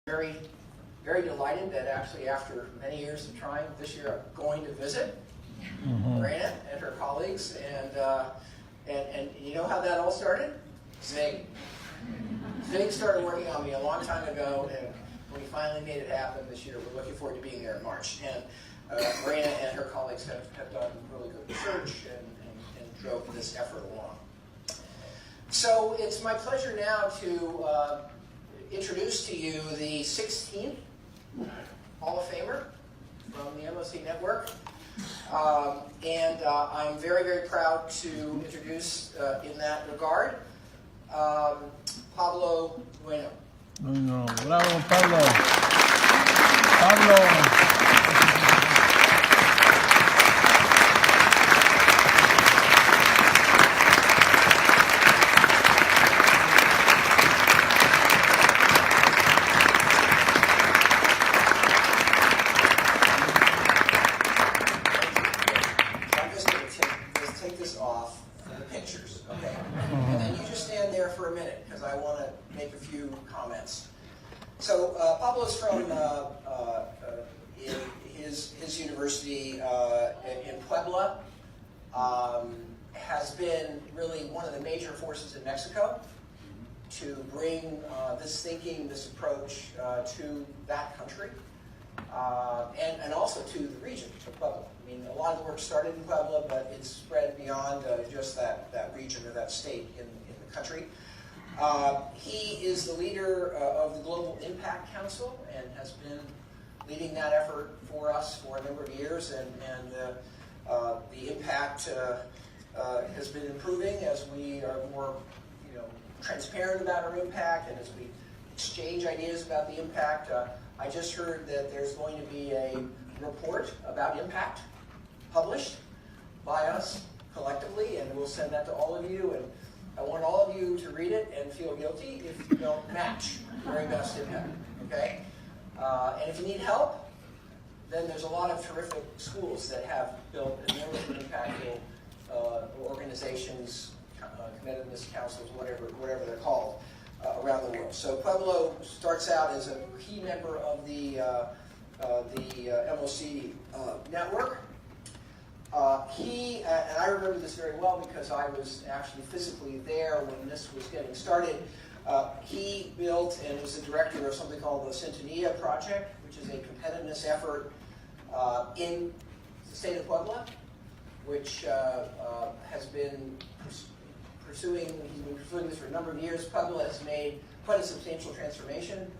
Very, very delighted that actually after many years of trying, this year I'm going to visit Marina and her colleagues, and you know how that all started? Zig. Zig started working on me a long time ago, and we finally made it happen this year. We're looking forward to being there in March. And Marina and her colleagues have done really good research and drove this effort along. So it's my pleasure now to introduce to you the 16th Hall of Famer from the MOC Network. I'm very, very proud to introduce, in that regard, Pablo Bueno. No, bravo, Pablo. Pablo. So Pablo's from his university in Puebla, has been really one of the major forces in Mexico to bring this thinking, this approach to that country, and also to the region of Puebla. I mean, a lot of the work started in Puebla, but it's spread beyond just that region or that state in the country. He is the leader of the Global Impact Council and has been leading that effort for us for a number of years, and the impact has been improving as we are more transparent about our impact and as we exchange ideas about the impact. I just heard that there's going to be a report about impact published by us collectively, and we'll send that to all of you. And I want all of you to read it and feel guilty if you don't match very best impact, okay? And if you need help, then there's a lot of terrific schools that have built enormous impactful organizations, competitiveness councils, whatever they're called, around the world. So Pueblo starts out as a key member of the MOC network. And I remember this very well because I was actually physically there when this was getting started. He built and was the director of something called the Sintonía Project, which is a competitiveness effort in the state of Puebla, which has been pursuing this for a number of years. Puebla has made quite a substantial transformation,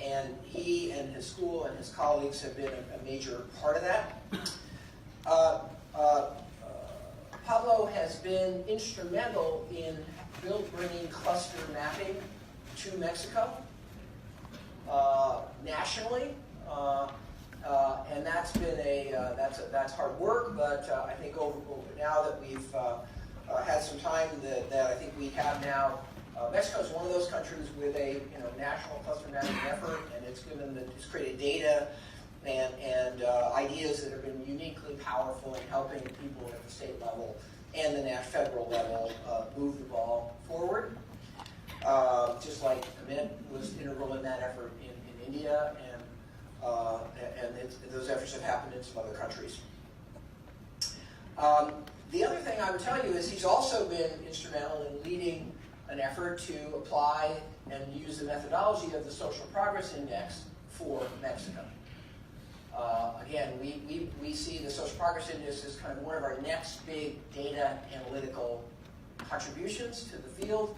and he and his school and his colleagues have been a major part of that. Pablo has been instrumental in bringing cluster mapping to Mexico nationally, and that's been that's hard work. But I think now that we've had some time, that I think we have now. Mexico is one of those countries with a national cluster mapping effort, and it's created data and ideas that have been uniquely powerful in helping people at the state level and the federal level move the ball forward. Just like Amit was integral in that effort in India, and those efforts have happened in some other countries. The other thing I would tell you is he's also been instrumental in leading an effort to apply and use the methodology of the Social Progress Index for Mexico. Again, we see the Social Progress Index as kind of one of our next big data analytical contributions to the field.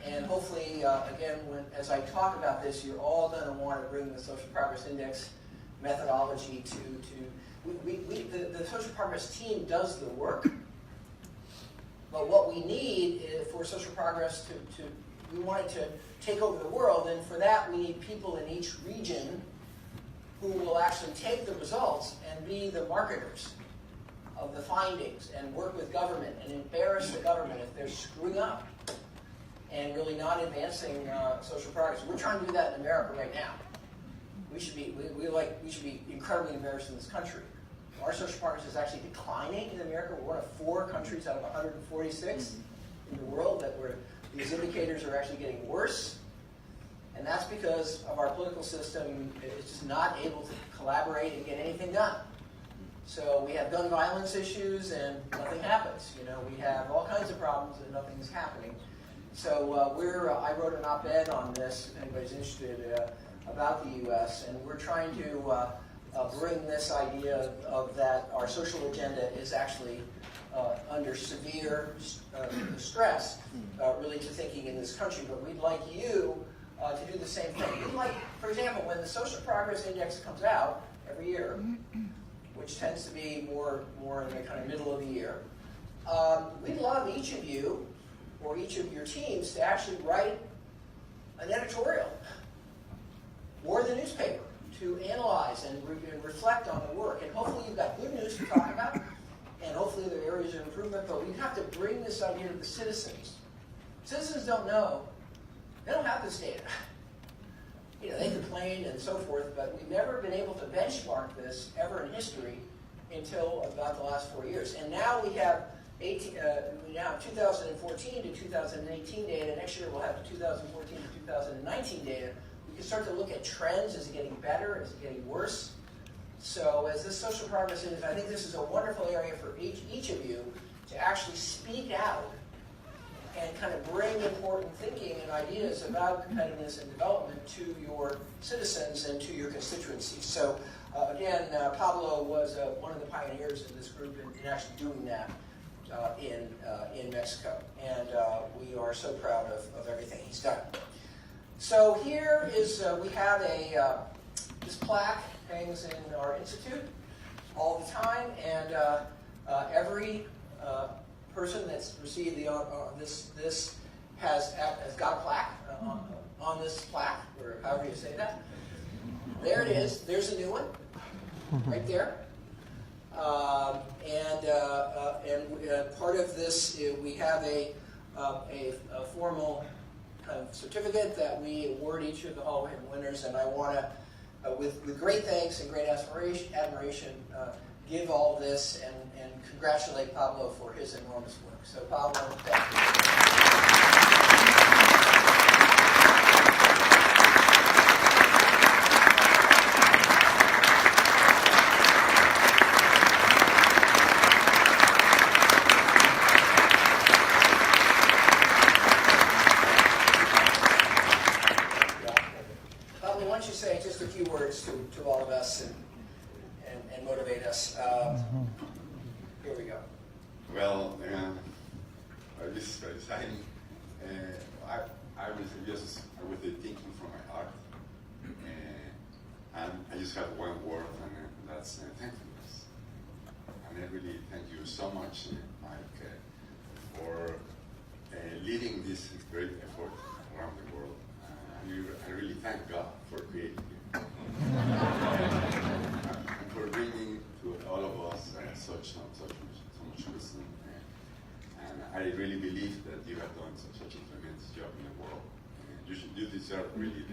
And hopefully, again, as I talk about this, you're all going to want to bring the Social Progress Index methodology the Social Progress team does the work, but what we need is for social progress we want it to take over the world, and for that we need people in each region who will actually take the results and be the marketers of the findings and work with government and embarrass the government if they're screwing up and really not advancing social progress. We're trying to do that in America right now. We should be incredibly embarrassed in this country. Our social progress is actually declining in America. We're one of 4 countries out of 146 in the world where these indicators are actually getting worse. And that's because of our political system. It's just not able to collaborate and get anything done. So we have gun violence issues and nothing happens. You know, we have all kinds of problems and nothing's happening. So I wrote an op-ed on this, if anybody's interested, about the U.S., and we're trying to bring this idea of that our social agenda is actually under severe stress, really, to thinking in this country. But we'd like you to do the same thing. We'd like, for example, when the Social Progress Index comes out every year, which tends to be more in the kind of middle of the year, we'd love each of you or each of your teams to actually write an editorial or the newspaper to analyze and reflect on the work. And hopefully you've got good news to talk about, and hopefully there are areas of improvement, but we have to bring this idea to the citizens. Citizens don't know. They don't have this data. You know, they complain and so forth, but we've never been able to benchmark this ever in history until about the last 4 years. And now we have 2014 to 2018 data. Next year we'll have 2014 to 2019 data. We can start to look at trends. Is it getting better? Is it getting worse? So as this social progress is, I think this is a wonderful area for each of you to actually speak out and kind of bring important thinking and ideas about competitiveness and development to your citizens and to your constituencies. So again, Pablo was one of the pioneers in this group in actually doing that in Mexico. And we are so proud of everything he's done. So here is, we have this plaque hangs in our institute all the time, and every person that's received this has got a plaque on this plaque, or however you say that. There it is. There's a new one, right there. And part of this, we have a formal kind of certificate that we award each of the Hall of Fame winners, and I want to, with great thanks and great admiration, give all this and congratulate Pablo for his enormous work. So Pablo, thank you. Pablo, why don't you say just a few words to all of us and motivate us. Here we go. Well, this is very exciting. I was just with the thinking from my heart, and I just have one word, and that's thankfulness. And I really thank you so much, Mike, for leading this great effort around the world. I really thank God for creating you. And for bringing to all of us so much wisdom. And I really believe that you have done such a tremendous job in the world. You deserve really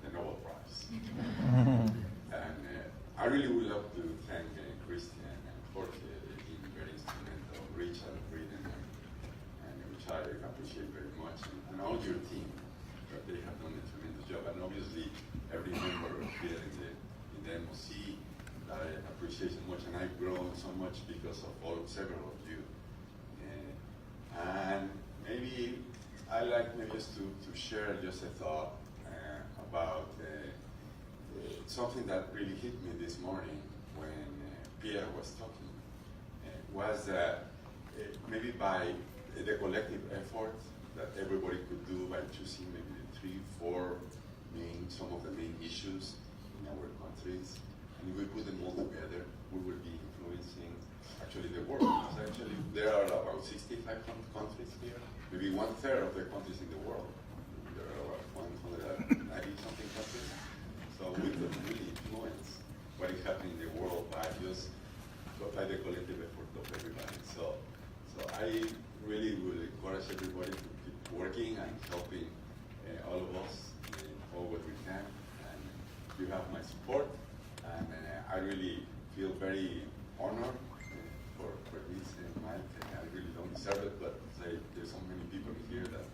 the Nobel Prize. And I really would love to thank Christian and Jorge, being very instrumental, Richard, Frieden, and which I appreciate very much, and all your team. They have done a tremendous job, and obviously every member here in the MOC, I appreciate so much, and I've grown so much because of several of you. And maybe I like just to share just a thought about something that really hit me this morning when Pierre was talking, was that maybe by the collective effort that everybody could do by choosing maybe the 3-4 some of the main issues in our countries, and if we put them all together, we will be influencing actually the world. Because actually there are about 65 countries here, maybe 1/3 of the countries in the world. There are about 190 something countries. So we could really influence what is happening in the world by the collective effort of everybody. So I really would encourage everybody to keep working and helping all of us in all what we can. And you have my support, and I really feel very honored for this, Mike. I really don't deserve it, but there's so many people here that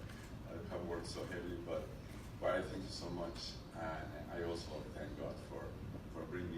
have worked so heavily. But But I thank you so much, and I also thank God for bringing